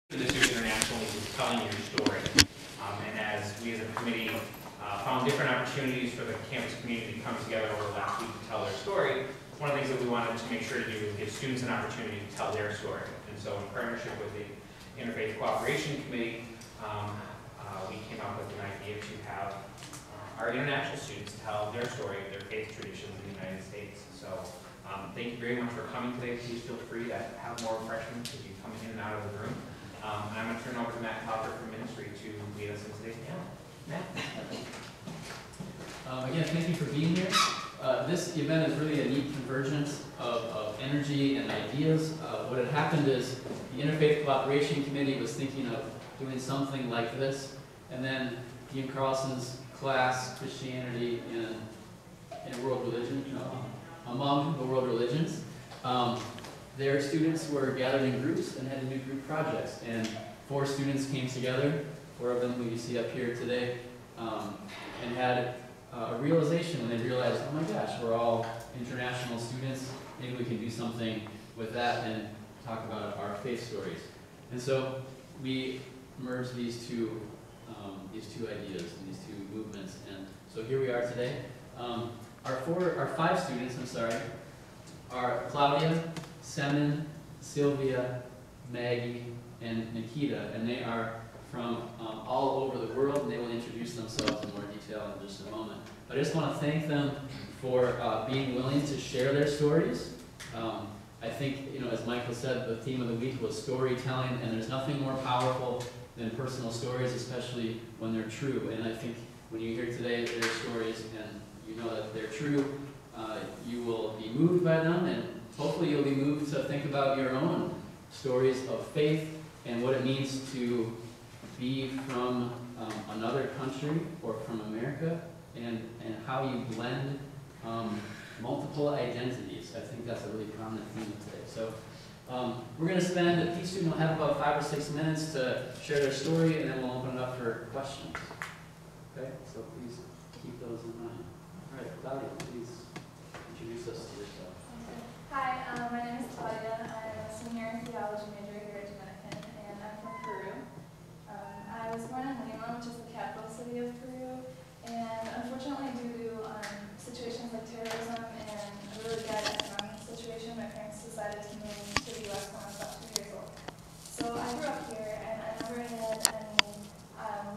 This year's International Week is telling your story. And as we as a committee found different opportunities for the campus community to come together over the last week to tell their story, one of the things that we wanted to make sure to do is give students an opportunity to tell their story. And so in partnership with the Interfaith Cooperation Committee, we came up with an idea to have our international students tell their story of their faith traditions in the United States. So thank you very much for coming today. Please feel free to have more refreshments as you come in and out of the room. And I'm going to turn over to Matt Copper from Ministry to lead us in today's panel. Matt? Again, thank you for being here. This event is really a neat convergence of energy and ideas. What had happened is the Interfaith Cooperation Committee was thinking of doing something like this, and then Dean Carlson's class, Christianity in World Religion, among the world religions, their students were gathered in groups and had to do group projects. And 4 students came together, 4 of them who you see up here today, and had a realization when they realized, oh my gosh, we're all international students, maybe we can do something with that and talk about our faith stories. And so we merged these two ideas and these 2 movements. And so here we are today. Our 5 students, are Claudia, Semin, Sylvia, Maggie, and Nikita, and they are from all over the world, and they will introduce themselves in more detail in just a moment. But I just want to thank them for being willing to share their stories. I think, as Michael said, the theme of the week was storytelling, and there's nothing more powerful than personal stories, especially when they're true. And I think when you hear today their stories and you know that they're true, you will be moved by them, and hopefully you'll be moved to think about your own stories of faith and what it means to be from another country or from America, and how you blend multiple identities. I think that's a really prominent theme today. So we're going to spend, each student will have about 5 or 6 minutes to share their story, and then we'll open it up for questions. Okay, so please keep those in mind. All right, Claudia, please introduce us to yourself. Hi, my name is Claudia. I'm a senior theology major here at Dominican, and I'm from Peru. I was born in Lima, which is the capital city of Peru, and unfortunately due to situations like terrorism and a really bad economic situation, my parents decided to move to the U.S. when I was about 2 years old. So I grew up here, and I never had any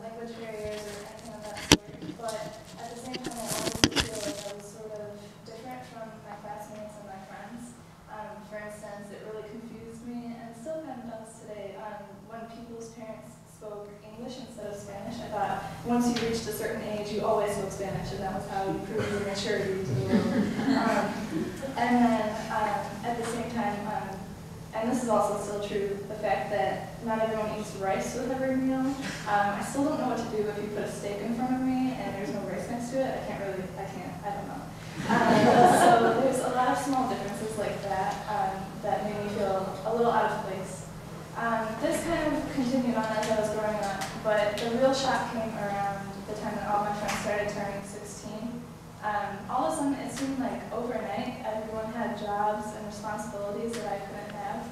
language barriers or anything of that sort, but at the same time I always feel like I was sort of different from my classmates and my friends. For instance, it really confused me, and still kind of does today, when people's parents spoke English instead of Spanish. I thought once you reached a certain age, you always spoke Spanish, and that was how you proved your maturity to the world. And then at the same time, and this is also still true, the fact that not everyone eats rice with every meal. I still don't know what to do if you put a steak in front of me and there's no rice next to it. I don't know. So there's a lot of small differences like that that made me feel a little out of place. This kind of continued on as I was growing up, but the real shock came around the time that all my friends started turning 16. All of a sudden, it seemed like overnight, everyone had jobs and responsibilities that I couldn't have.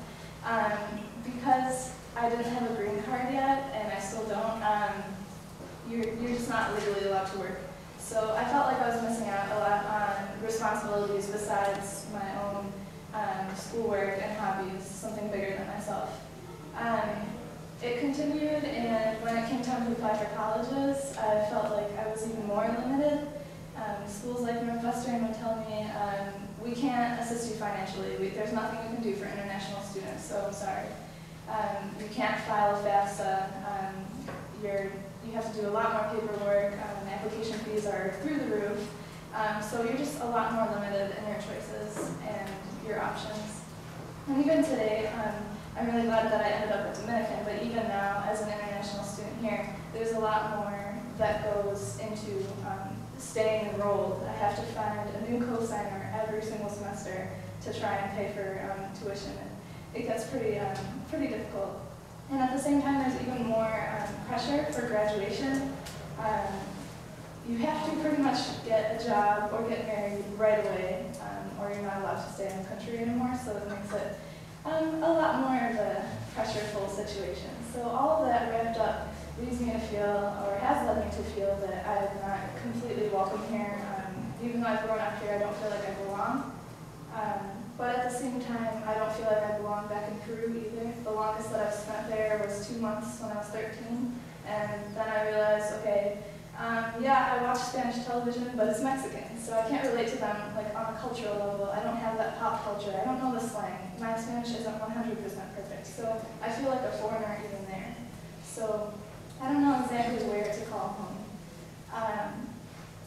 Because I didn't have a green card yet, and I still don't, you're just not legally allowed to work. So I felt like I was missing out a lot on responsibilities besides my own schoolwork and hobbies, something bigger than myself. It continued, and when it came time to apply for colleges, I felt like I was even more limited. Schools like Northwestern would tell me, we can't assist you financially. There's nothing we can do for international students, so I'm sorry. You can't file a FAFSA. You have to do a lot more paperwork. Application fees are through the roof. So you're just a lot more limited in your choices and your options. And even today, I'm really glad that I ended up at Dominican, but even now, as an international student here, there's a lot more that goes into staying enrolled. I have to find a new co-signer every single semester to try and pay for tuition. It gets pretty difficult. And at the same time, there's even more pressure for graduation. You have to pretty much get a job or get married right away, or you're not allowed to stay in the country anymore, so it makes it a lot more of a pressureful situation. So all of that wrapped up leads me to feel, or has led me to feel, that I'm not completely welcome here. Even though I've grown up here, I don't feel like I belong. But at the same time, I don't feel like I belong back in Peru either. The longest that I've spent there was 2 months when I was 13. And then I realized, okay, yeah, I watch Spanish television, but it's Mexican, so I can't relate to them like on a cultural level. I don't have that pop culture. I don't know the slang. My Spanish isn't 100% perfect, so I feel like a foreigner even there. So I don't know exactly where to call home.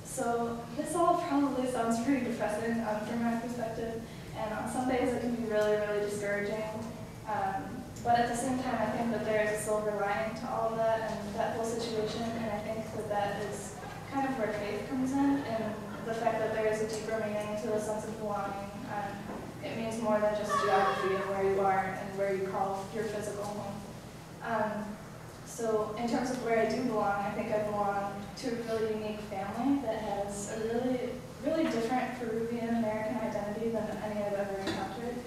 So this all probably sounds pretty depressing from my perspective, and on some days it can be really, really discouraging. But at the same time, I think that there is a silver lining to all of that and that whole situation, and I think that that is kind of where faith comes in, and the fact that there is a deeper meaning to the sense of belonging. It means more than just geography and where you are and where you call your physical home. So in terms of where I do belong, I think I belong to a really unique family that has a really, really different Peruvian-American identity than any I've ever encountered.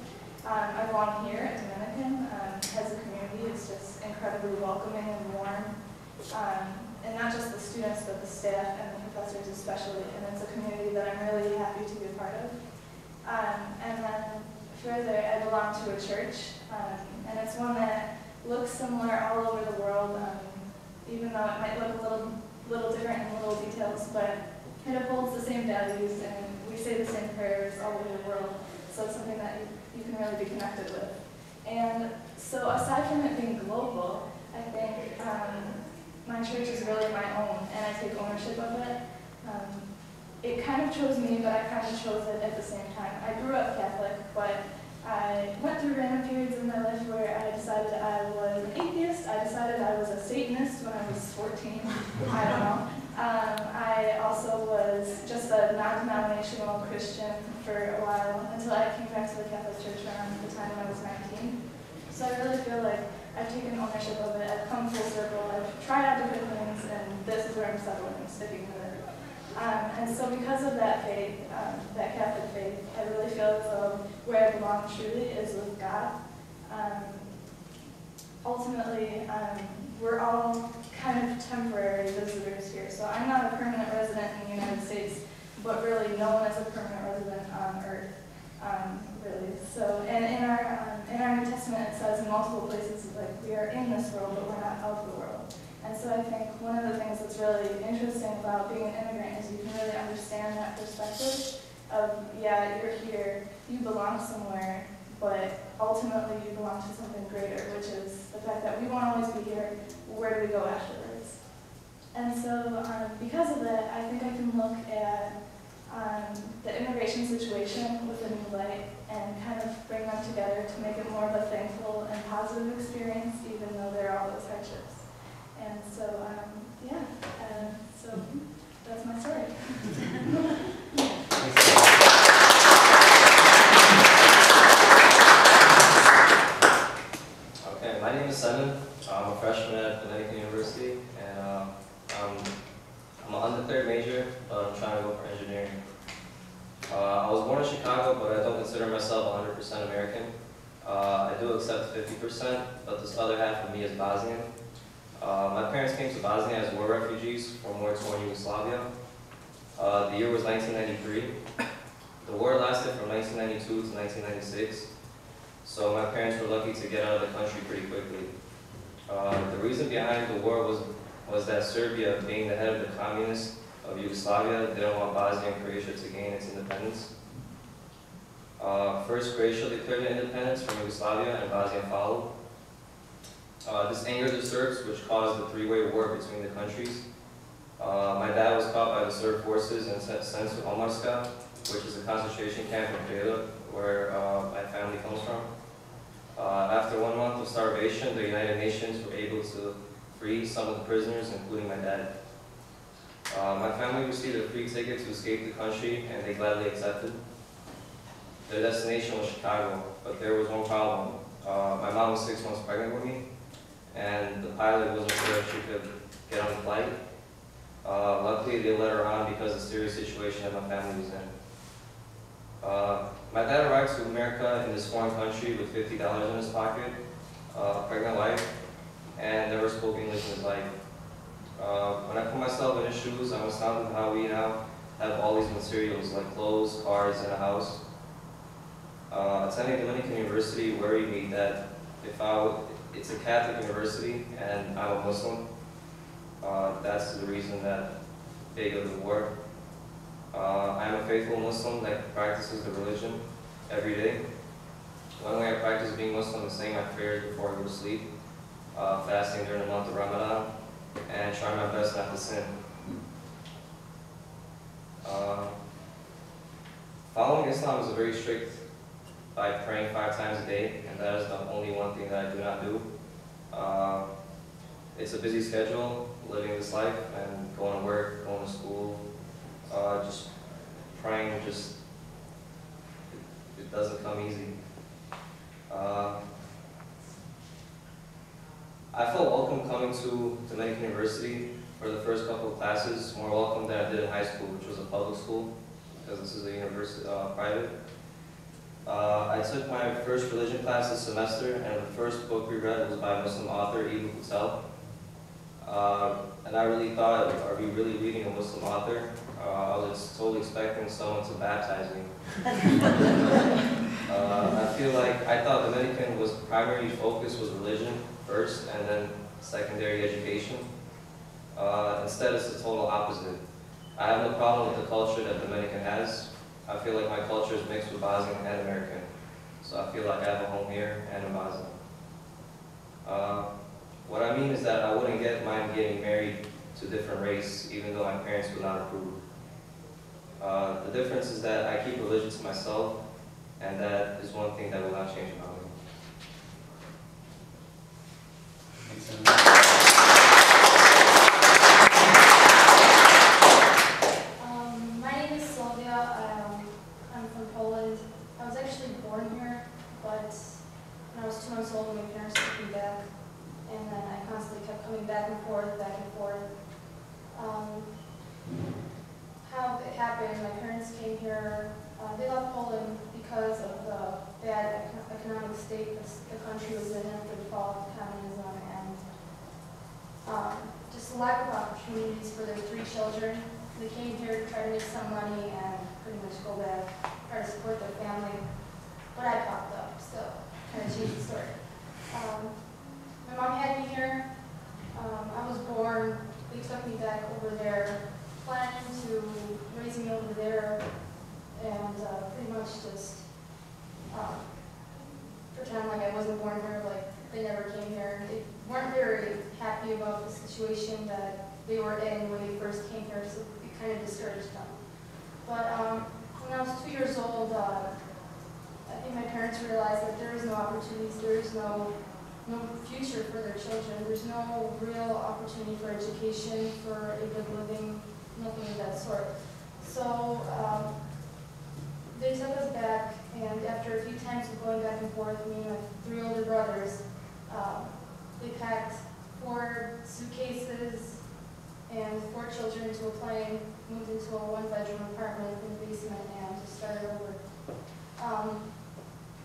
I belong here at Dominican. As a community, it's just incredibly welcoming and warm. And not just the students, but the staff and the professors especially. And it's a community that I'm really happy to be a part of. And then further, I belong to a church. And it's one that looks similar all over the world, even though it might look a little different in little details, but it upholds the same values, and we say the same prayers all over the world. So it's something that you can really be connected with. And so aside from it being global, I think my church is really my own, and I take ownership of it. It kind of chose me, but I kind of chose it at the same time. I grew up Catholic, but I went through random periods in my life where I decided I was an atheist. I decided I was a Satanist when I was 14. I don't know. I also was just a non-denominational Christian for a while until I came back to the Catholic Church around the time when I was 19. So I really feel like I've taken ownership of it. I've come full circle. I've tried out different things, and this is where I'm settling. I'm sticking with it. And so because of that faith, that Catholic faith, I really feel as though where I belong truly is with God. Ultimately, we're all kind of temporary visitors here. So I'm not a permanent resident in the United States, but really no one is a permanent resident on Earth, really. So, and in our New Testament it says in multiple places, like, we are in this world, but we're not of the world. And so I think one of the things that's really interesting about being an immigrant is you can really understand that perspective of, yeah, you're here, you belong somewhere, but ultimately you belong to something greater, which is the fact that we won't always be here. Where do we go afterwards? And so because of that, I think I can look at the immigration situation with a new light and kind of bring them together to make it more of a thankful and positive experience, even though there are all those hardships. And so, yeah, so that's my story. Okay, my name is Simon. I'm a freshman at Dominican University, and I'm an undergrad major, but I'm trying to go for engineering. I was born in Chicago, but I don't consider myself 100% American. I do accept 50%, but this other half of me is Bosnian. My parents came to Bosnia as war refugees from war-torn Yugoslavia. The year was 1993. The war lasted from 1992 to 1996, so my parents were lucky to get out of the country pretty quickly. The reason behind the war was that Serbia, being the head of the communists of Yugoslavia, didn't want Bosnia and Croatia to gain its independence. First, Croatia declared independence from Yugoslavia, and Bosnia followed. This angered the Serbs, which caused the three-way war between the countries. My dad was caught by the Serb forces and sent to Omarska, which is a concentration camp in Preda, where my family comes from. After 1 month of starvation, the United Nations were able to free some of the prisoners, including my dad. My family received a free ticket to escape the country, and they gladly accepted. Their destination was Chicago, but there was one problem. My mom was 6 months pregnant with me, and the pilot wasn't sure if she could get on the flight. Luckily, they let her on because of the serious situation that my family was in. My dad arrived to America in this foreign country with $50 in his pocket. pregnant wife, and never spoke English in his life. When I put myself in his shoes, I'm astounded how we now have all these materials like clothes, cars, and a house. Attending Dominican University worried me that it's a Catholic university and I'm a Muslim. That's the reason that they go to war. I am a faithful Muslim that practices the religion every day. One way I practice being Muslim is saying my prayers before I go to sleep, fasting during the month of Ramadan, and trying my best not to sin. Following Islam is very strict by praying 5 times a day, and that is the only one thing that I do not do. It's a busy schedule, living this life, and going to work, going to school, just praying, it doesn't come easy. I felt welcome coming to Dominican University for the first couple of classes, more welcome than I did in high school, which was a public school, because this is a university, private. I took my first religion class this semester, and the first book we read was by a Muslim author, Ibn Patel. And I really thought, are we really reading a Muslim author? I was totally expecting someone to baptize me. I thought Dominican primary focus was religion first, and then secondary education. Instead, it's the total opposite. I have no problem with the culture that Dominican has. I feel like my culture is mixed with Bosnian and American. So I feel like I have a home here and in Bosnia. What I mean is that I wouldn't mind getting married to a different race, even though my parents would not approve. The difference is that I keep religion to myself, and that is one thing that will not change about me. My name is Sylvia. I'm from Poland. I was actually born here, but when I was 2 months old, my parents took me back, and then I constantly kept coming back and forth, back and forth. How it happened, my parents came here, they left Poland because of the bad economic state the country was in after the fall of communism, and just a lack of opportunities for their 3 children. They came here to try to make some money and pretty much go back, try to support their family. But I popped up, so kind of changed the story. My mom had me here. I was born, they took me back over there, planning to raise me over there, and pretty much just pretend like I wasn't born here, like they never came here. They weren't very happy about the situation that they were in when they first came here, so it kind of discouraged them. But when I was 2 years old, I think my parents realized that there is no opportunities, there is no future for their children. There's no real opportunity for education, for a good living, nothing of that sort. So they took us back, and after a few times of going back and forth, me and my 3 older brothers, they packed 4 suitcases and 4 children into a plane, moved into a 1-bedroom apartment in the basement, and just started over.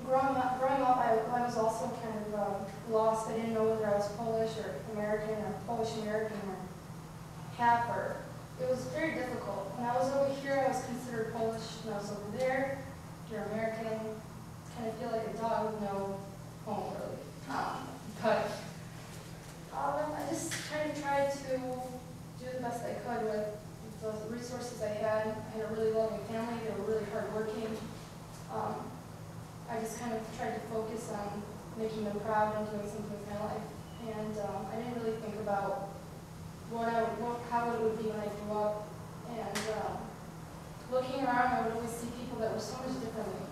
Growing up, I was also kind of lost. I didn't know whether I was Polish or American or Polish-American or half, or it was very difficult. When I was over here, I was considered Polish. When I was over there, you're American. Kind of feel like a dog with no home, really. But I just kind of tried to do the best I could with the resources I had. I had a really loving family. They were really hardworking. I just kind of tried to focus on making them proud and doing something with my life. And I didn't really think about how it would be when I grew up. And looking around, I would always see people that were so much different than me.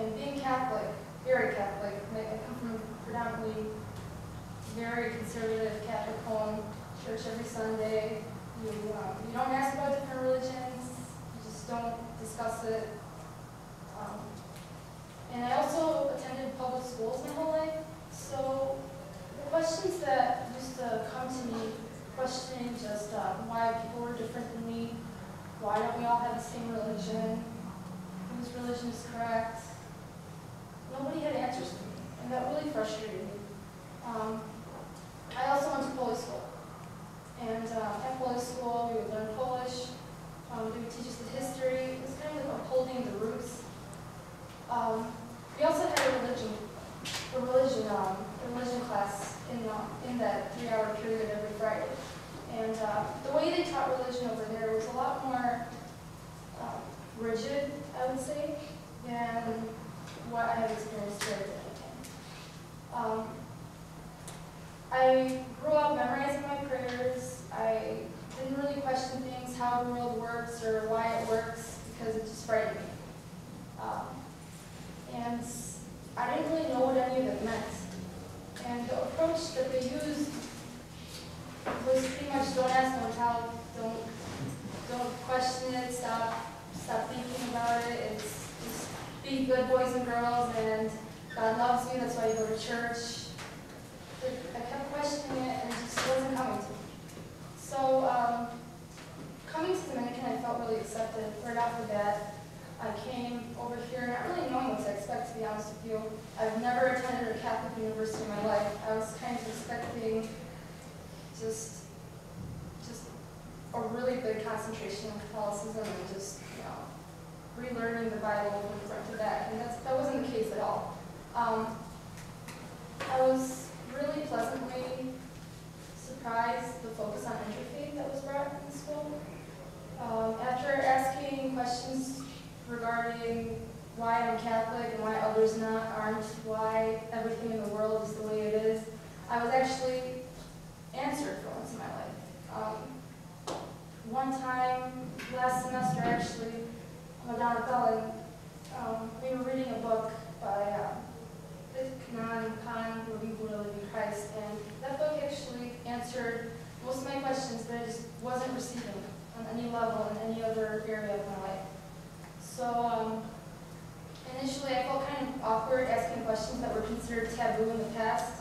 And being Catholic, very Catholic, I come from a predominantly very conservative Catholic home, church every Sunday. You don't ask about different religions, you just don't discuss it. And I also attended public schools my whole life, so the questions that used to come to me, questioning just why people were different than me, why don't we all have the same religion, whose religion is correct, nobody had answers for me, and that really frustrated me. I also went to Polish school. And at Polish school, we would learn Polish. They would teach us the history. It was kind of upholding the roots. We also had a religion class in that 3-hour period every Friday. And the way they taught religion over there was a lot more rigid, I would say, than what I have experienced here at Dominican. I grew up memorizing my prayers. I didn't really question things, how the world works or why it works, because it just frightened me. And I didn't really know what any of it meant. And the approach that they used was pretty much don't ask, don't tell, don't question it, stop thinking about it. It's just be good boys and girls, and God loves you, that's why you go to church. I kept questioning it, and it just wasn't coming to me. So, coming to Dominican, I felt really accepted. Right off the bat, I came over here not really knowing what to expect, to be honest with you. I've never attended a Catholic university in my life. I was kind of expecting just a really big concentration on Catholicism and just, relearning the Bible from front to back. And that wasn't the case at all. I was really pleasantly surprised the focus on interfaith that was brought in the school. After asking questions regarding why I'm Catholic and why others aren't, why everything in the world is the way it is, I was actually answered for once in my life. One time, last semester actually, Madonna Bellin, we were reading a book by Khan, Living Buddha, Living Christ, and that book actually answered most of my questions that I just wasn't receiving on any level in any other area of my life. So initially I felt kind of awkward asking questions that were considered taboo in the past,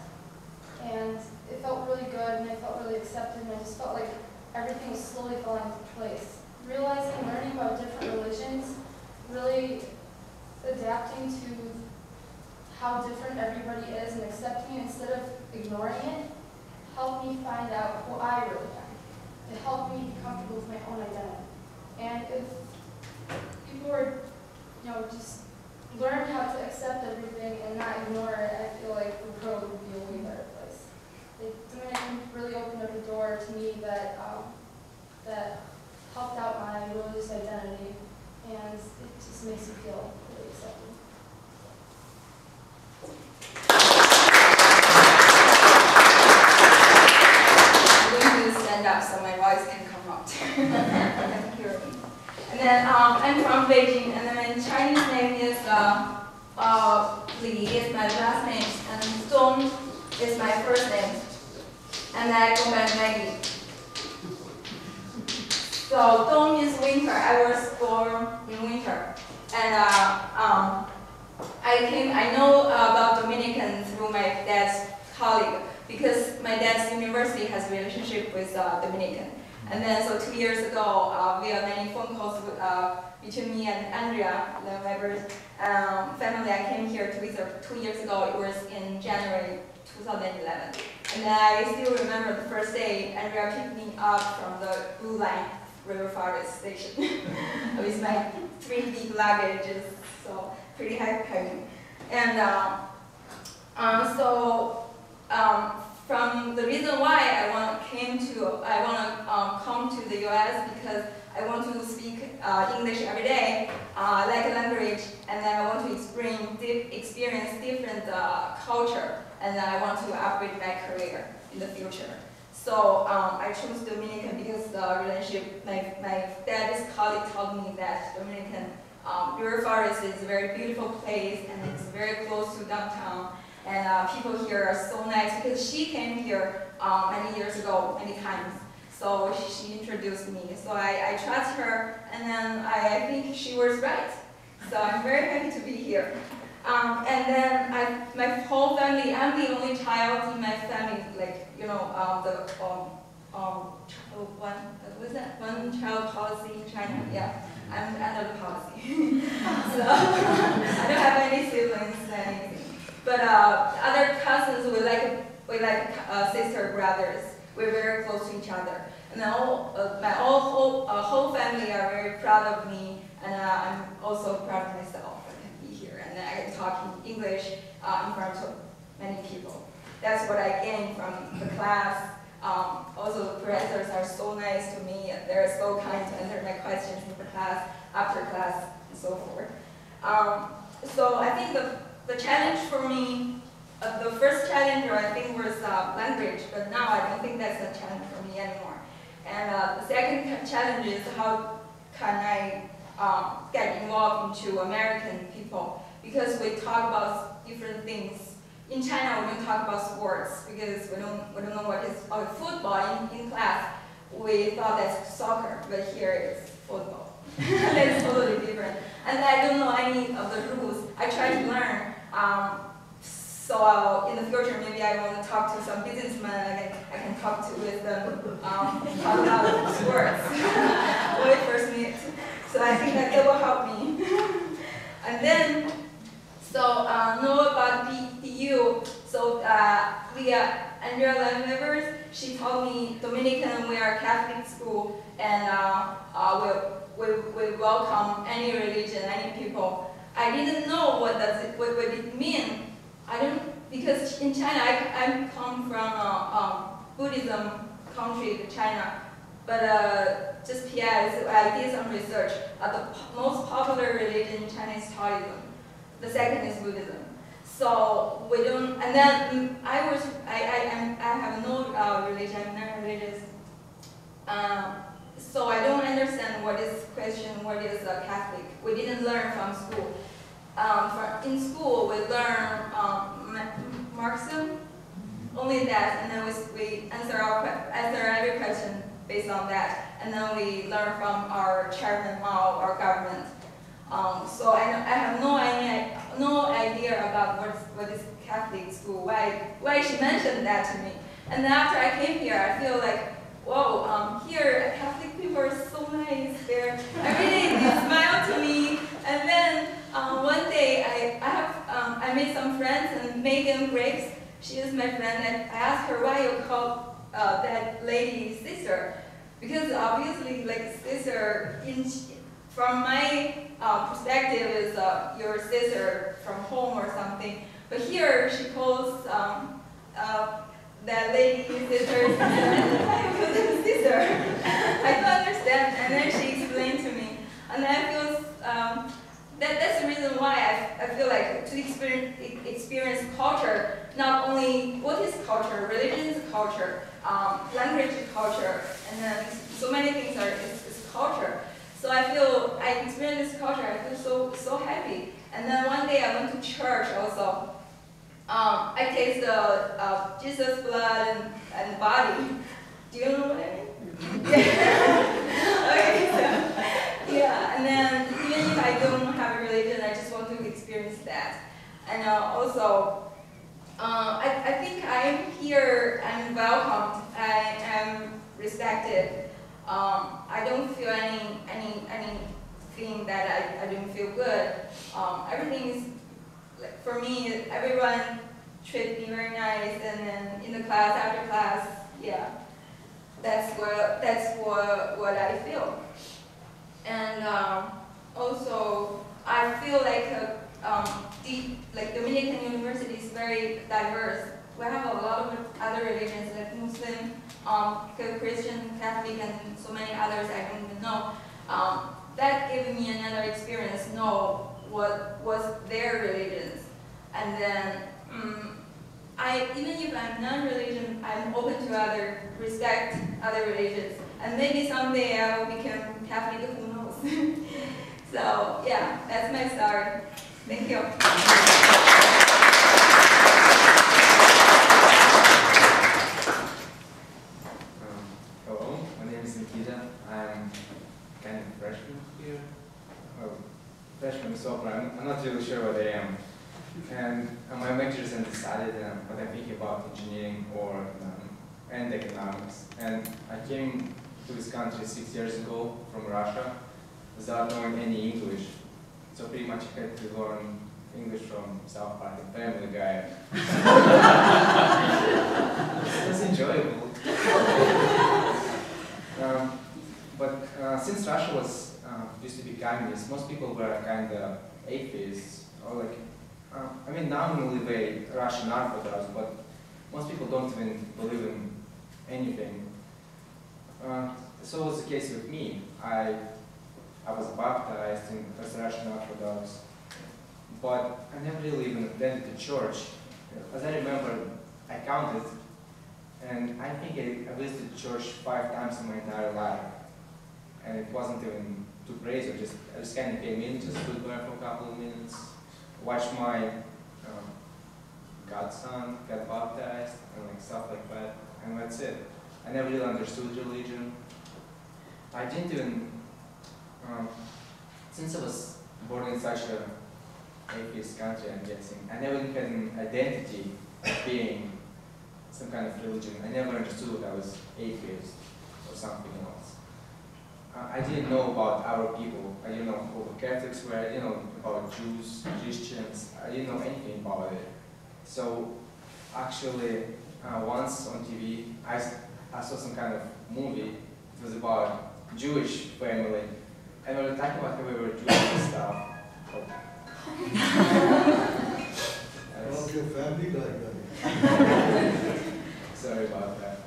and it felt really good and I felt really accepted, and I just felt like everything was slowly falling into place. Realizing, learning about different religions, really adapting to how different everybody is and accepting it instead of ignoring it, helped me find out who I really am. It helped me be comfortable with my own identity. And if people were, just learn how to accept everything and not ignore it, I feel like the world would be a way better place. Dominican really opened up a door to me that helped out my religious identity, and it just makes me feel really accepted. I'm going to stand up so my voice can come out. Thank you. And then I'm from Beijing, and then my Chinese name is Li is my last name, and Dong is my first name, and I go by Maggie. So Dong means winter. I was born in winter, and I know about Dominican through my dad's colleague, because my dad's university has a relationship with Dominican. And then so 2 years ago, we had many phone calls between me and Andrea, the neighbor's family. I came here to visit 2 years ago. It was in January 2011. And then I still remember the first day, Andrea picked me up from the Blue Line River Forest Station with my 3 big luggages, so pretty heavy. And from the reason why I want to come to the U.S. because I want to speak English every day, like a language, and then I want to experience different culture, and then I want to upgrade my career in the future. So I chose Dominican because the relationship, my dad's colleague told me that Dominican River Forest is a very beautiful place, and it's very close to downtown. And people here are so nice, because she came here many years ago, many times. So she introduced me. So I trust her, and then I think she was right. So I'm very happy to be here. And then my whole family, I'm the only child in my family, one child policy in China. Yeah, I'm under the policy. So I don't have any siblings or anything. But other cousins were like we like sister brothers. We're very close to each other. And then my whole family are very proud of me, and I'm also proud of myself. I can be here, and I can talk in English in front of many people. That's what I gained from the class. Also, the professors are so nice to me. They're so kind to answer my questions in the class, after class, and so forth. So I think the challenge for me, the first challenge I think was language, but now I don't think that's a challenge for me anymore. And the second challenge is how can I get involved into American people, because we talk about different things. In China, we don't talk about sports because we don't know what is football in class. We thought that's soccer, but here it's football. That's totally different. And I don't know any of the rules. I try to learn. So in the future, maybe I want to talk to some businessmen. I can talk with them, talk about sports when we first meet. So I think that will help me. And then, know about BU. So we are Andrea Lemevers. She told me Dominican, we are a Catholic school, and we welcome any religion, any people. I didn't know what it mean. Because in China, I come from Buddhism country, China. But just PS, I did some research. The most popular religion in China is Taoism. The second is Buddhism. So we don't. And then I have no religion. I'm not religious. So I don't understand what is Christian, what is Catholic. We didn't learn from school. In school, we learn Marxism, only that, and then we answer every question based on that, and then we learn from our chairman Mao, our government. So I have no idea about what is Catholic school. Why she mentioned that to me, and then after I came here, I feel like, whoa, here Catholic people are so nice. Every day they smile to me, and then one day I made some friends, and Megan Graves, she is my friend, and I asked her why you call that lady sister, because obviously like sister from my perspective is your sister from home or something, but here she calls that lady sister. Sister. I don't understand, and then she explained to me, and I feel that's the reason why I feel like to experience culture, not only what is culture, religion is culture, language is culture, and then so many things is culture. So I feel I experience this culture, I feel so happy. And then one day I went to church also. I taste the Jesus' blood and body. Do you know what I mean? Okay, so, yeah, and then even if I don't have a religion, I just want to experience that. And also, I think I'm here, I'm welcomed, I am respected. I don't feel anything that I don't feel good. Everything is, like, for me, everyone treated me very nice, and then in the class, after class, yeah. That's what I feel. And also, I feel like Dominican University is very diverse. We have a lot of other religions like Muslim, Christian, Catholic, and so many others I don't even know. That gave me another experience, know what was their religions. And then, even if I'm non-religion, I'm open to respect other religions. And maybe someday I will become Catholic, who knows? So, yeah, that's my story. Thank you. Hello, my name is Nikita. I'm kind of freshman here. Well, freshman sophomore, I'm not really sure what I am. And my lecturers decided what I'm thinking about engineering and economics. And I came to this country 6 years ago from Russia without knowing any English. So pretty much I had to learn English from South Park and Family Guy. It was enjoyable. But since Russia was used to be communist, most people were kind of atheists, or like, I mean, nominally they Russian Orthodox, but most people don't even believe in anything. So was the case with me. I was baptized as Russian Orthodox, but I never really even attended the church. As I remember, I counted, and I think I visited church 5 times in my entire life. And it wasn't even too crazy, I just kind of came in, just stood there for a couple of minutes, watched my godson get baptized, and like stuff like that, and that's it. I never really understood religion. I didn't even, since I was born in such an atheist country, I'm guessing, I never had an identity of being some kind of religion. I never understood I was atheist or something else. I didn't know about our people. I didn't know who the Catholics were. I didn't know about Jews, Christians. I didn't know anything about it. So actually, once on TV, I saw some kind of movie. It was about Jewish family, and we were talking about how we were Jewish and stuff. How's your family like that? Sorry about that.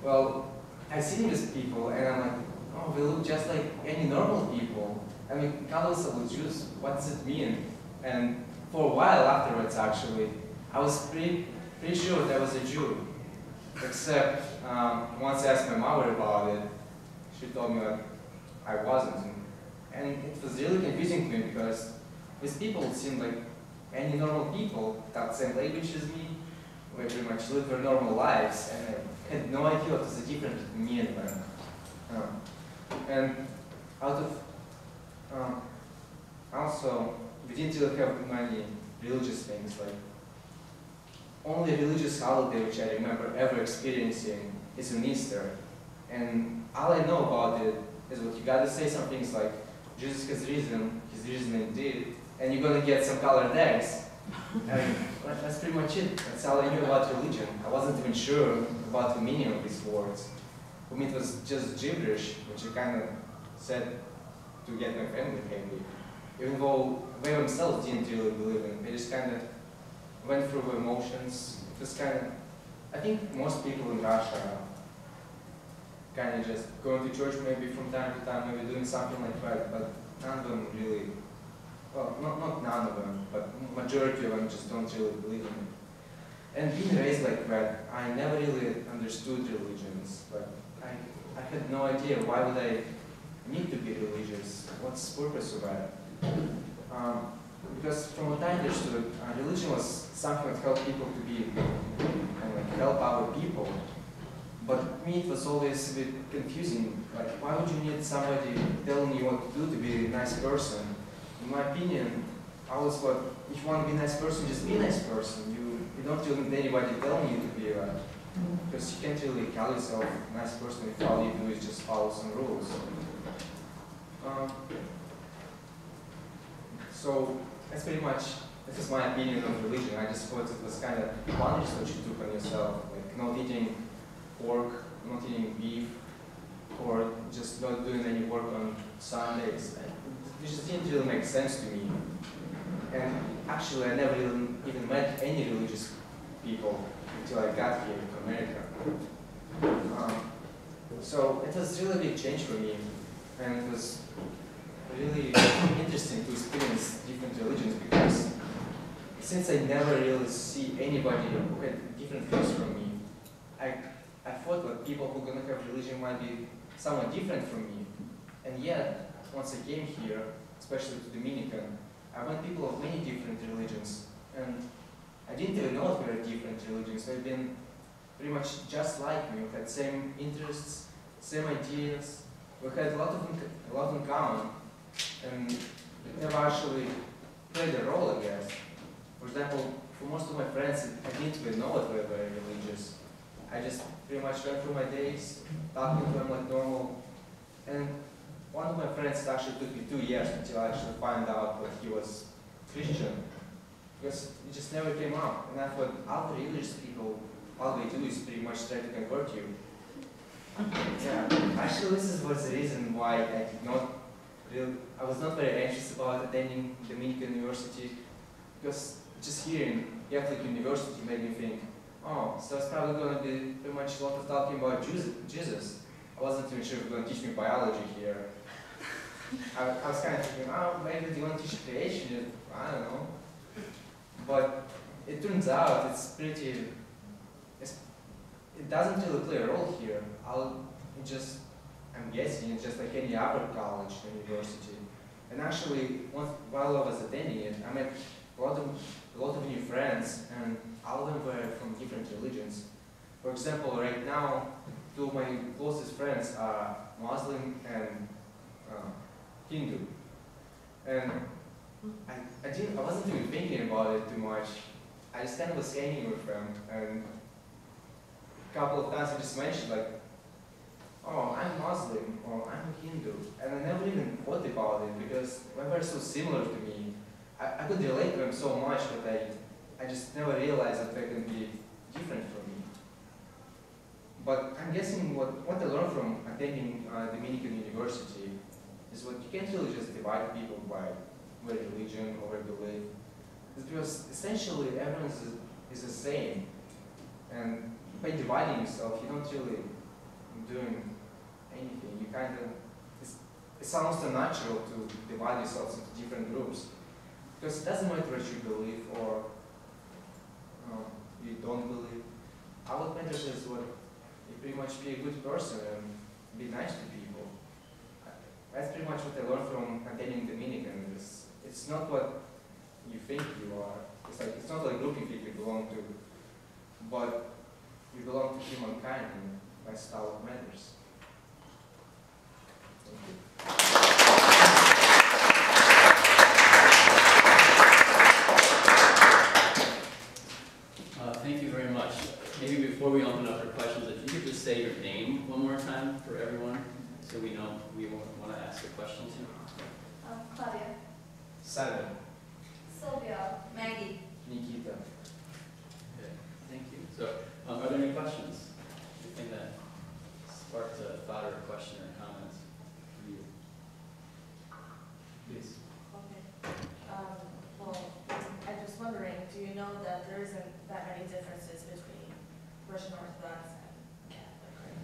Well, I see these people, and I'm like, oh, they look just like any normal people. I mean, regardless of the Jews, what does it mean? And for a while afterwards, actually, I was pretty sure that I was a Jew. Except once I asked my mother about it, she told me that I wasn't. And it was really confusing to me because these people seemed like any normal people, talk the same language as me, they pretty much live their normal lives, and I had no idea what was the difference between me and them. And out of, also, we didn't really have many religious things, like, only religious holiday which I remember ever experiencing is an Easter. And all I know about it is what you gotta say some things like, Jesus has risen, he's risen indeed, and you're gonna get some colored eggs. And that's pretty much it. That's all I knew about religion. I wasn't even sure about the meaning of these words. For me it was just gibberish, which I kind of said to get my family happy. Even though they themselves didn't really believe in it, they just kind of went through the emotions. It was kind of, I think most people in Russia kind of just going to church maybe from time to time, maybe doing something like that, but none of them really, well, not none of them, but majority of them just don't really believe in it. And being raised like that, I never really understood religions. Like, I had no idea why would I need to be religious. What's the purpose of that? Because from what I understood, religion was something that helped people to be and like help other people. But me, it was always a bit confusing. Like, why would you need somebody telling you what to do to be a nice person? In my opinion, I always thought, if you want to be a nice person, just be a nice person. You don't really need anybody telling you to be that. Because you can't really call yourself a nice person if all you do is just follow some rules. So that's pretty much, this is my opinion on religion. I just thought it was kind of punishment that you took on yourself, like not eating pork, not eating beef, or just not doing any work on Sundays. It just didn't really make sense to me. And actually, I never even met any religious people until I got here to America. So it was really a big change for me, and it was really interesting to experience different religions because since I never really see anybody who had different views from me, I thought that people who are going to have religion might be somewhat different from me. And yet, once I came here, especially to Dominican, I met people of many different religions. And I didn't even know that we were different religions. They've been pretty much just like me. We had same interests, same ideas. We had a lot in common. And we never actually played a role, I guess. For example, for most of my friends, I didn't even know that we were very religious. I just pretty much went through my days, talking to them like normal. And one of my friends, it actually took me 2 years until I actually found out that he was Christian. because it just never came up. And I thought, all the religious people, all they do is pretty much try to convert you. Yeah, actually this was the reason why I was not very anxious about attending Dominican University, because just hearing Catholic University made me think, oh, so it's probably going to be pretty much a lot of talking about Jesus. I wasn't even sure if they're going to teach me biology here. I was kind of thinking, oh, maybe they want to teach creation, I don't know. But it turns out it doesn't really play a role here. I'm guessing it's just like any other college or university. And actually, while I was attending it, I met a lot of new friends, and all of them were from different religions. For example, right now, two of my closest friends are Muslim and Hindu. And I wasn't even thinking about it too much. I just kind of was hanging with them, and a couple of times I just mentioned like, oh, I'm Muslim, or I'm Hindu. And I never even thought about it because they were so similar to me. I could relate to them so much, but I just never realized that they can be different from me. But I'm guessing what I learned from attending Dominican University is what you can't really just divide people by their religion or their belief. It's because essentially everyone is the same. And by dividing yourself, you're not really doing anything. You kind of, it's almost unnatural to divide yourselves into different groups. Because it doesn't matter what you believe or you don't believe. All that matters is what you pretty much be a good person and be nice to people. That's pretty much what I learned from attending Dominican. It's not what you think you are. It's not like group you think you belong to, but you belong to humankind, and that's all that matters. Thank you. Thank you very much. Maybe before we open up for questions, if you could just say your name one more time for everyone, so we know we want to ask a question to. Claudia. Simon. Sylvia. Maggie. Nikita. Okay, thank you. So, are there any questions? Anything that sparked a thought or a question or comments for you? Please. Okay. Well, I'm just wondering, do you know that there isn't that many differences between Russian Orthodox and Catholic, right?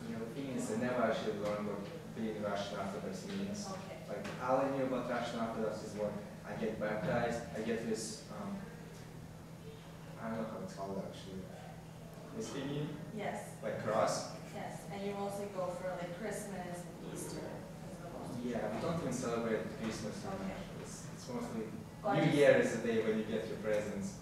You know, the thing is, I never actually learned what being Russian Orthodox means. Okay. Like, all I knew about Russian Orthodox is what I get baptized, I get this, I don't know how it's called actually. This thingy? Yes, Like cross? yes. And you mostly go for like Christmas and Easter as the most. Yeah, we don't even celebrate Christmas too Okay. much. It's mostly, Well, New Year is the day when you get your presents.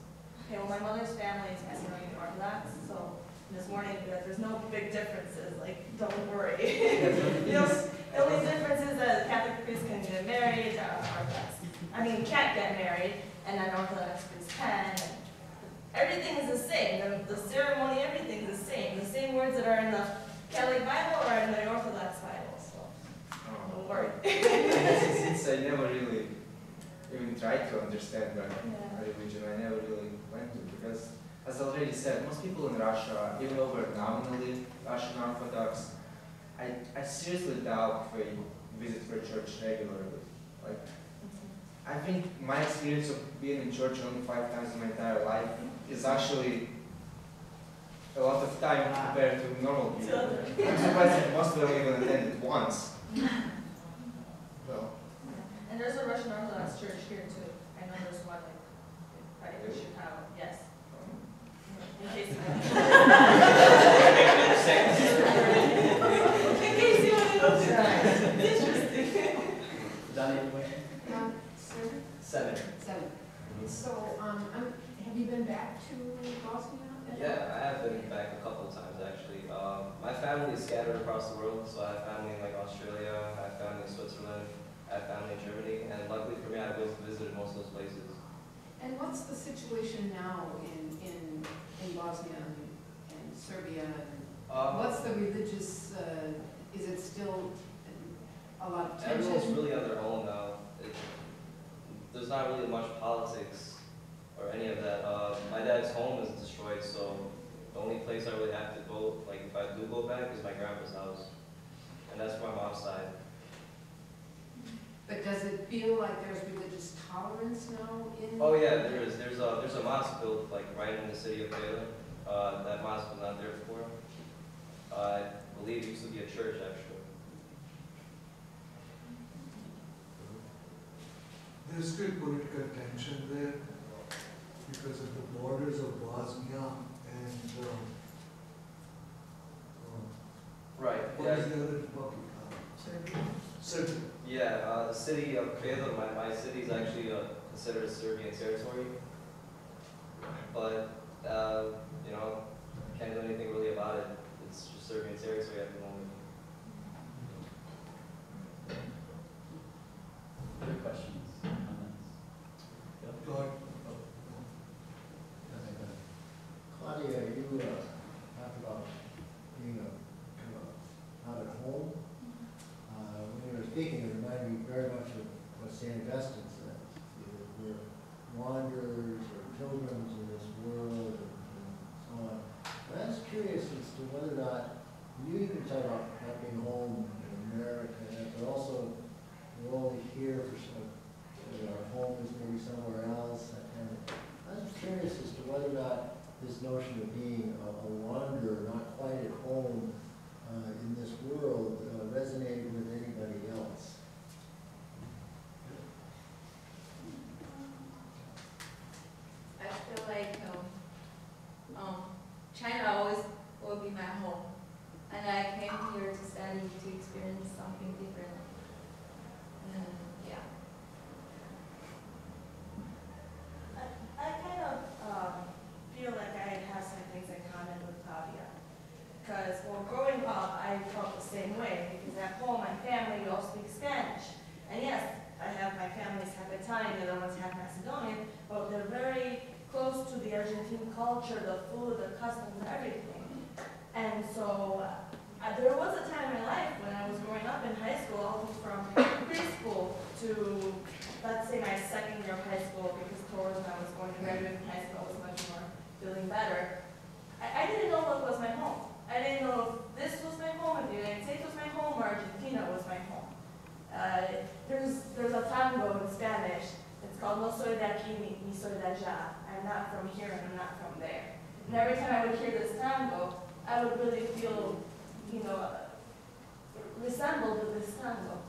Okay, well, my mother's family is Macedonian Orthodox, so this morning there's no big differences, like, don't worry. The only difference is that Catholic priests can get married, can't get married, and then Orthodox priests can. And everything is the same. The ceremony, everything is the same. The same words that are in the Catholic Bible are in the Orthodox Bible, so don't worry. Since I never really even tried to understand that Yeah. religion, I never really went to, because, as I already said, most people in Russia, even though we're nominally Russian Orthodox, I seriously doubt if they visit their church regularly. Like, I think my experience of being in church only 5 times in my entire life is actually a lot of time compared to normal people. I'm surprised that most of them even attended once. Well, And there's a Russian Orthodox church here too. I know there's one like right in Chicago. Yes. In case you want. In case you want to know. Interesting. Done anyway? Sir? 7. 7. So, have you been back to Bosnia? Yeah, I have been back a couple of times actually. My family is scattered across the world, so I have family in like Australia, I have family in Switzerland, I have family in Germany, and luckily for me, I've visited most of those places. And what's the situation now in Bosnia and Serbia? What's the religious, is it still a lot of tension? Everyone's really on their own now. There's not really much politics or any of that. My dad's home is destroyed, so the only place I really have to go, like if I do go back, is my grandma's house, and that's my mom's side. But does it feel like there's religious tolerance now in? Oh yeah, there is. There's a mosque built like right in the city of Baylor. That mosque was not there before. I believe it used to be a church actually. There's still political tension there because of the borders of Bosnia and Right. what is the other republic? Serbia. Yeah, the city of Baylor, my city is actually considered a Serbian territory. But you know, can't do anything really about it. It's just Serbian territory at the moment. Other questions, comments? Bill? God. Claudia, you talked about being out at home. When you were speaking, it reminded me very much of what St. Augustine said. We're wanderers or pilgrims in this world and so on. And I was curious as to whether or not you even talk about not being home in America, but also we're only here for some, our home is maybe somewhere else. And I was curious as to whether or not this notion of being a wanderer, not quite at home in this world, resonated with anybody else. I feel like China always will be my home, and I came here to study to experience something different. And yeah. I kind of feel like I have some things in common with Claudia. Because well, growing up, I felt the same way. Because at home, my family, we all speak Spanish. And yes, I have my family's half Italian, the other one's half Macedonian, but they're very close to the Argentine culture, the food, the customs, everything. And so there was a time in my life when I was growing up in high school, almost from preschool to, let's say, my second year of high school, because towards when I was going to graduate from high school, I was much more feeling better. I didn't know what was my home. I didn't know if this was my home, if the United States was my home, or Argentina was my home. There's a tango in Spanish. It's called No soy de aquí ni soy de allá. I'm not from here and I'm not from there. And every time I would hear this tango, I would really feel, you know, resembled to this tango.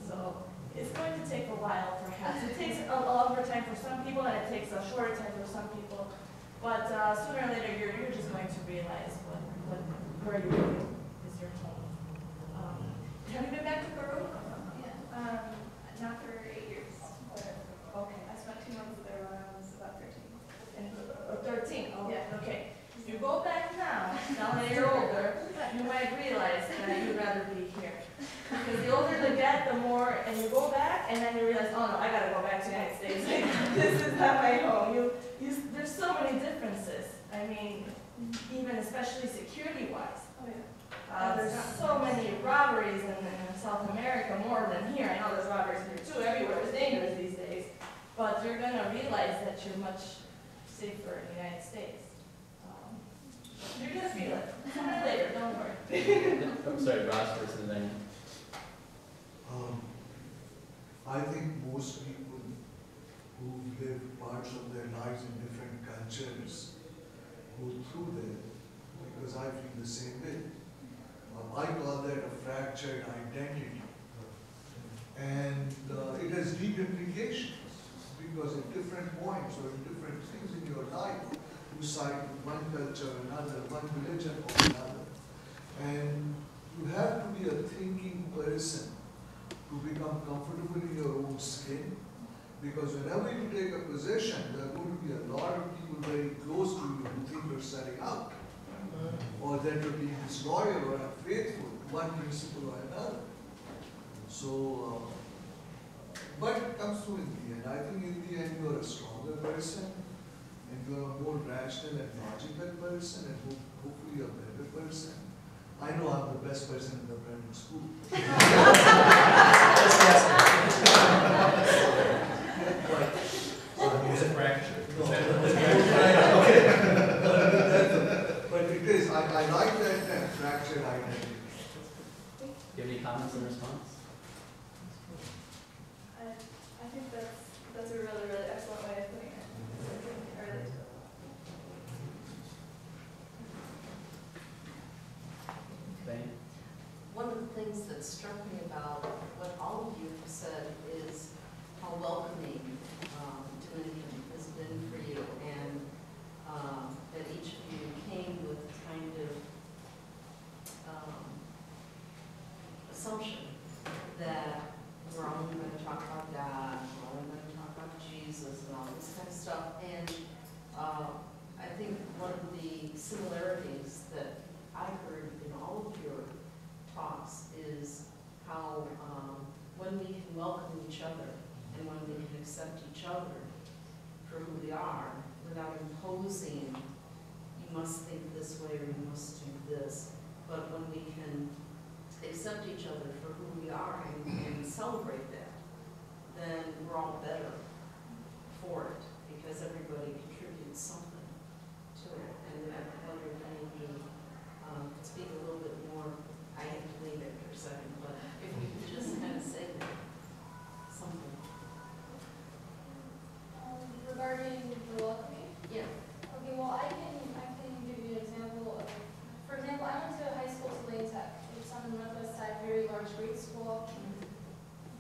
So it's going to take a while, perhaps. It takes a longer time for some people, and it takes a shorter time for some people. But sooner or later, you're just going to realize where you live is your home. Have you been back to Peru? Yeah. Not for 8 years, but Okay. I spent 2 months there when I was about 13. And, 13? Oh, Yeah. okay. If you go back now that you're older, you might realize that you'd rather be here. Because the older you get, the more, and you go back, and then you realize, oh no, I gotta go back to the United States. This is not my home. There's so many differences. I mean, even especially security-wise. Oh yeah. There's so many robberies in South America, more than here. I know there's robberies here too. Everywhere is dangerous these days. But you're going to realize that you're much safer in the United States. You're going to feel it. Sooner or later, don't worry. I'm sorry, Ross versus then. I think most people who live parts of their lives in different cultures go through that, because I feel the same way. I call that a fractured identity. And it has deep implications, because at different points or in different things in your life, you side with one culture or another, one religion or another. And you have to be a thinking person to become comfortable in your own skin, because whenever you take a position, there are going to be a lot of people very close to you who think you're selling out, or that you're being disloyal or unfaithful to one principle or another. So, but it comes through in the end. I think in the end you're a stronger person, and you're a more rational and logical person, and hopefully a better person. I know I'm the best person in the branded school. Is it fractured? fractured identity. Do you have any comments in response? I think that's a really, really excellent way of putting it. I really do. Okay. One of the things that struck me about what all of you have said is how welcoming Dominican has been for you, and that each of you came with kind of assumption that we're only going to talk about God, we're only going to talk about Jesus and all this kind of stuff. And I think one of the similarities that I heard in all of your talks is how when we can welcome each other and when we can accept each other for who we are without imposing, you must think this way or you must do this, but when we can accept each other for who we are and celebrate that, then we're all better for it because everybody contributes something to it. And I wonder if any of you could speak a little bit more. I have to leave it for a second, but if we could just kind of say that, something. Regarding the welcoming? Yeah. Okay, well, I can give you an example of, for example, I went to high school to Lane Tech. It's on the northwest side, very large, great school.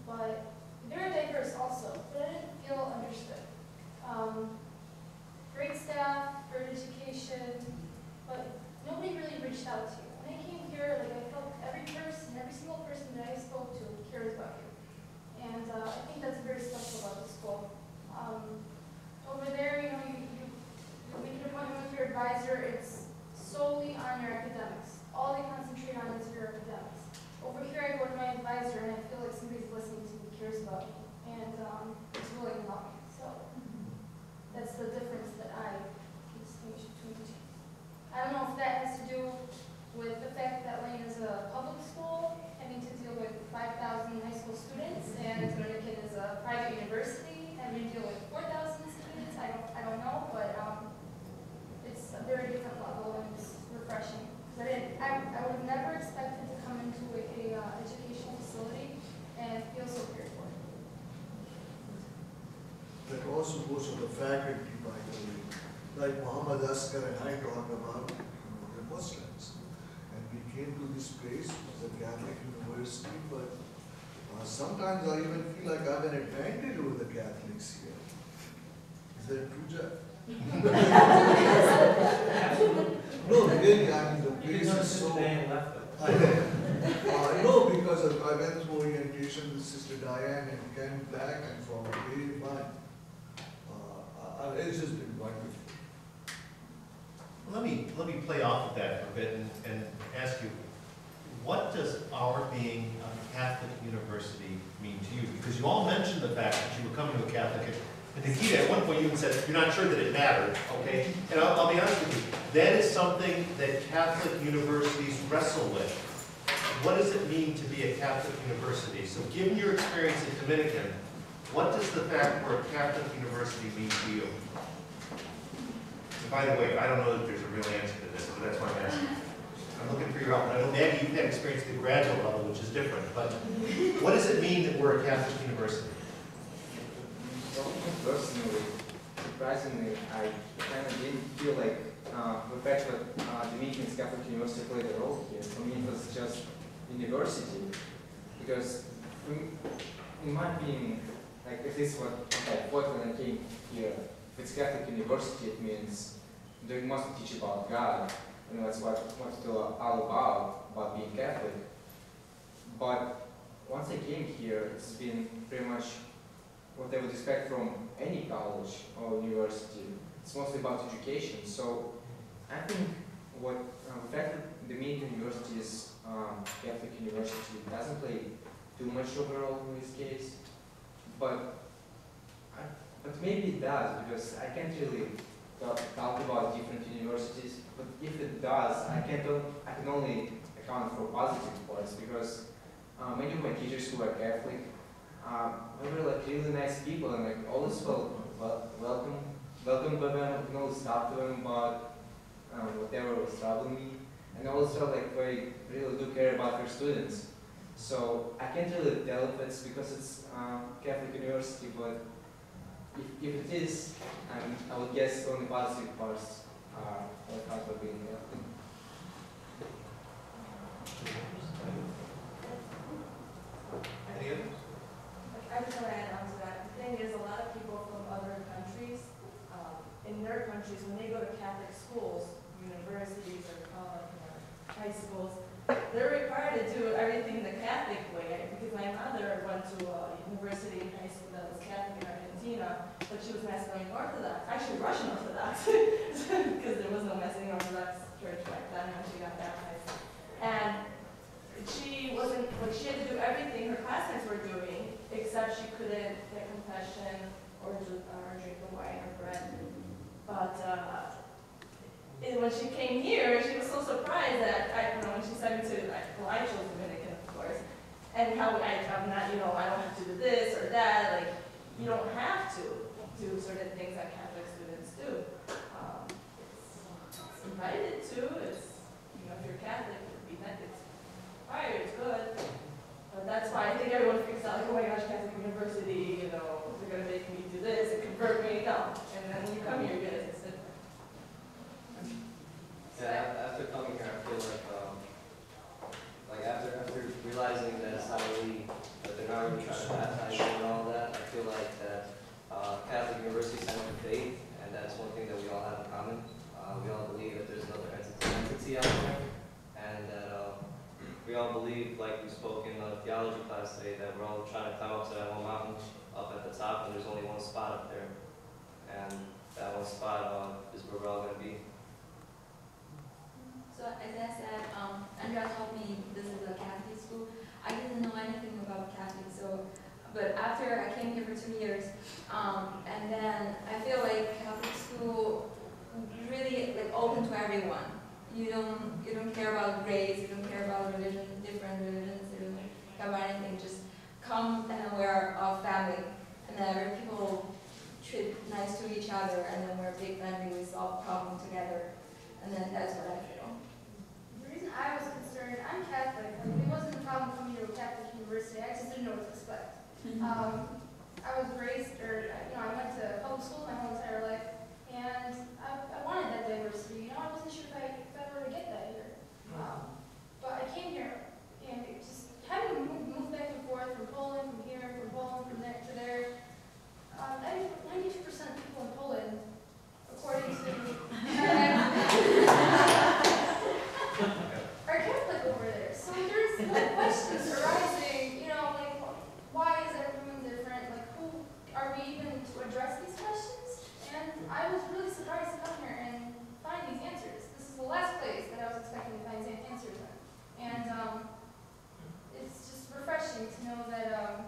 But very diverse also, but I didn't feel understood. Great staff, great education, but nobody really reached out to you. When I came here, like I felt every single person that I spoke to cares about you. And I think that's very special about the school. Over there, you know, you make an appointment with your advisor, it's solely on your academics. All they concentrate on is your academics. Over here, I go to my advisor and I feel like somebody's listening to me, cares about me, and is willing to help me. So that's the difference that I distinguish between the two. I don't know if that has to do with the fact that Lane is a public school, having to deal with 5,000 high school students, and Dominican is a private university, having to deal with 4,000 students. I don't know, but it's a very different level and it's refreshing. I would have never expected to come into a educational facility and feel so cared for. That also goes to the faculty, by the way. Like Muhammad Askar and I talked about the Muslims. And we came to this place, it was a Catholic university, but sometimes I even feel like I have an advantage over the Catholics here. Is that true, Jeff? No, really, I mean, the place is so... No, because I went through orientation with Sister Diane and came back and from very fine. It's just been wonderful. Let me play off of that for a bit and ask you, what does our being a Catholic university mean to you? Because you all mentioned the fact that you were coming to a Catholic, and Nikita, at one point you even said you're not sure that it mattered, okay? And I'll be honest with you, that is something that Catholic universities wrestle with. What does it mean to be a Catholic university? So given your experience at Dominican, what does the fact we're a Catholic university mean to you? And by the way, I don't know that there's a real answer to this, but that's why I'm asking. I'm looking for your help. I know, Maggie, you've had experience at the graduate level, which is different, but what does it mean that we're a Catholic university? Well, personally, surprisingly, I kind of didn't feel like the fact that Dominican Catholic University played a role here. For me, it was just university, because in my opinion, like at least what I thought when I came here, if it's Catholic University, it means they must teach about God, and that's what it's all about being Catholic. But once I came here, it's been pretty much what I would expect from any college or university. It's mostly about education. So I think what the fact that the Dominican University is Catholic University doesn't play too much of a role in this case, but maybe it does, because I can't really talk about different universities. But if it does, I can only account for positive points, because many of my teachers who are Catholic, they were like really nice people, and like always felt welcome by them. I can always talk to them about whatever was troubling me. and also like they really do care about their students. So I can't really tell if it's because it's Catholic University, but if it is, I would guess only positive parts are being there. Any others? I just want to add on to that. The thing is, a lot of people from other countries, in their countries, when they go to Catholic schools, universities or college or high schools, they're required to do everything the Catholic way. Because my mother went to a university high school that was Catholic in Argentina, but she was Macedonian Orthodox, actually Russian Orthodox, because there was no Macedonian Orthodox church back then when she got baptized. And she wasn't, like, she had to do everything her classmates were doing, except she couldn't get confession or drink the wine or bread. But when she came here, she was so surprised that, when she said me to, well, I chose Dominican, of course, and how I'm not, I don't have to do this or that, like, you don't have to do certain things that Catholic students do. It's invited to, it's, if you're Catholic, it's fire, it's good. But that's why I think everyone freaks out, like, oh my gosh, Catholic University, they're going to make me do this and convert me. No. And then when you come here, you're going to sit. Yeah, after coming here, I feel like after realizing that it's not really, that they're not really trying to baptize you and all that, I feel like that Catholic University stands for faith, and that's one thing that we all have in common. We all believe that there's another entity out there, and that we all believe, like we spoke in the theology class today, that we're all trying to climb up to that one mountain up at the top, and there's only one spot up there. And that one spot is where we're all going to be. So as I said, Andrea told me this is a Catholic school. I didn't know anything about Catholic, but after I came here for 2 years, and then I feel like Catholic school really open to everyone. You don't care about race, you don't care about religion, different religions, you don't care about anything. Just come and we're a family, and then people treat nice to each other, and then we're a big family. We solve problems together, and then that's what I feel. The reason I was concerned, I'm Catholic. It wasn't a problem for me to go to Catholic University. I just didn't know what to expect. I was raised, I went to public school my whole entire life, and I wanted that diversity. I wasn't sure if I were to get that here. But I came here, and it just having to move back and forth from Poland, from here, from Poland, from there to there. 92% of people in Poland, according to are Catholic over there. So there's questions arising, why is everyone different? Who are we even to address these questions? And I was really surprised to come here and find these answers. This is the last place that I was expecting to find answers in. And it's just refreshing to know that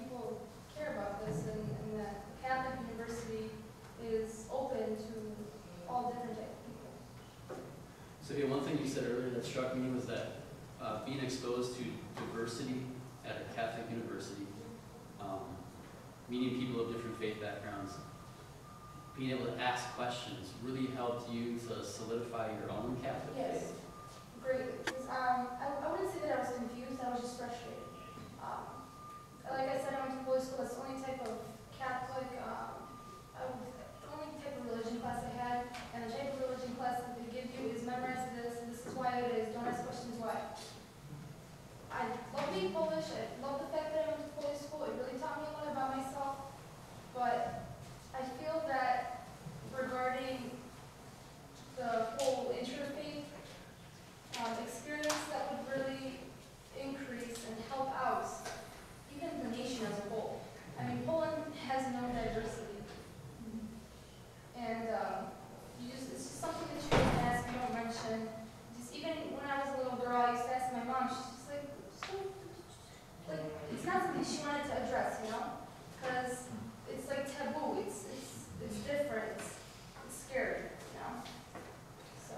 people care about this and that Catholic University is open to all different types of people. So one thing you said earlier that struck me was that being exposed to diversity at a Catholic university, meeting people of different faith backgrounds, being able to ask questions really helped you to solidify your own Catholic Yes, faith? greatly. I wouldn't say that I was confused, I was just frustrated. Like I said, I went to Holy School. That's the only type of Catholic, the only type of religion class I had, and the type of religion class that they give you is memorize this, and this is why it is, don't ask questions why. I love being Polish, I love the fact that I went to Holy School, it really taught me a lot about myself, but I feel that regarding the whole interfaith experience, that would really increase and help out even the nation as a whole. I mean, Poland has no diversity. And it's just something that you don't ask, you don't mention. Just even when I was a little girl, I used to ask my mom, she's just like, it's not something she wanted to address, because it's like taboo, it's different, it's scary, So.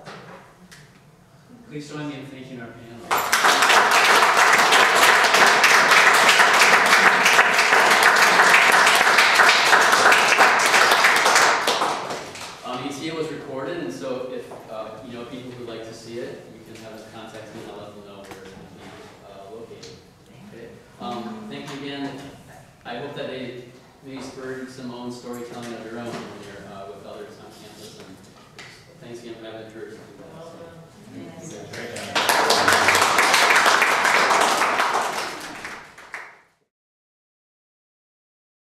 Please join me in thanking our panel. ETA was recorded, and so if people would like to see it, can have them contact me and I'll let them know where it's going to be located. Okay. Thank you again. I hope that they maybe spurred some own storytelling of your own when you're with others on campus. And thanks again for having the courage to do that. Well done. Yes. Great job.